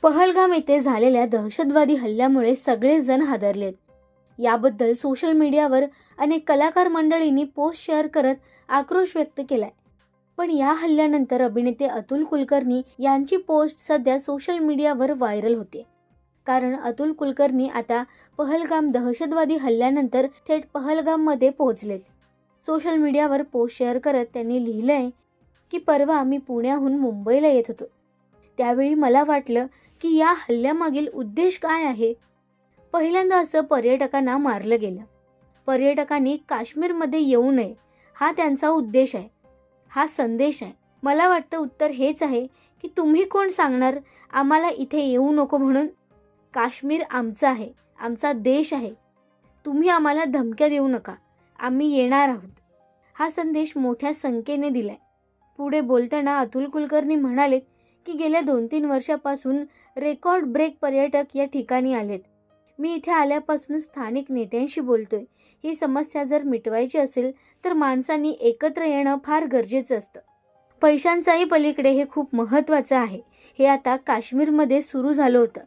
पहलगाम येथे झालेल्या दहशतवादी हल्ल्यामुळे सगळेजण हादरलेत। याबद्दल सोशल मीडियावर अनेक कलाकार मंडळींनी पोस्ट शेअर करत आक्रोश व्यक्त केलाय। पण या हल्ल्यानंतर अभिनेते अतुल कुलकर्णी यांची पोस्ट सध्या सोशल मीडियावर व्हायरल होते। कारण अतुल कुलकर्णी आता पहलगाम दहशतवादी हल्ल्यानंतर थेट पहलगाममध्ये पोहोचलेत। सोशल मीडियावर पोस्ट शेअर करत त्यांनी लिहिलंय की परवा मी पुण्याहून मुंबईला येत होतो, त्यावेळी मला वाटलं की या हल्ल्यामागील उद्देश काय आहे। पहिल्यांदा असं पर्यटकांना मारलं गेलं। पर्यटकांनी काश्मीरमध्ये येऊ नये हा त्यांचा उद्देश आहे, हा संदेश आहे। मला वाटतं उत्तर हेच आहे की तुम्ही कोण सांगणार आम्हाला इथे येऊ नको म्हणून। काश्मीर आमचं आहे, आमचा देश आहे। तुम्ही आम्हाला धमक्या देऊ नका, आम्ही येणार आहोत। हा संदेश मोठ्या संख्येने दिलाय। पुढे बोलताना अतुल कुलकर्णी म्हणाले की गेल्या 2-3 वर्षापासून रेकॉर्ड ब्रेक पर्यटक या ठिकाणी आलेत। मी इथे आल्यापासून स्थानिक नेत्यांशी बोलतोय। ही समस्या जर मिटवायची असेल तर माणसांनी एकत्र येणं फार गरजेचं असतं। पैशांच्याही पलीकडे हे खूप महत्त्वाचं आहे। हे आता काश्मीरमध्ये सुरू झालं होतं,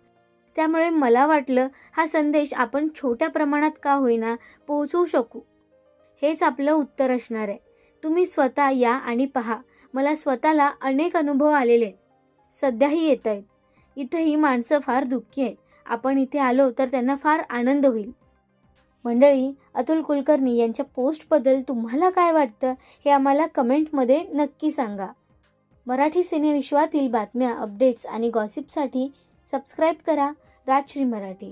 त्यामुळे मला वाटलं हा संदेश आपण छोट्या प्रमाणात का होईना पोहोचवू शकू। हेच आपलं उत्तर असणार आहे। तुम्ही स्वतः या आणि पहा। मला स्वतःला अनेक अनुभव आलेले आहेत, सध्याही येत आहेत। इथेही माणसं फार दुःखी आहेत। आपण इथे आलो तर त्यांना फार आनंद होईल। मंडळी, अतुल कुलकर्णी यांच्या पोस्टबद्दल तुम्हाला काय वाटतं हे आम्हाला कमेंटमध्ये नक्की सांगा। मराठी सिनेविश्वातील बातम्या, अपडेट्स आणि गॉसिपसाठी सबस्क्राईब करा राजश्री मराठी।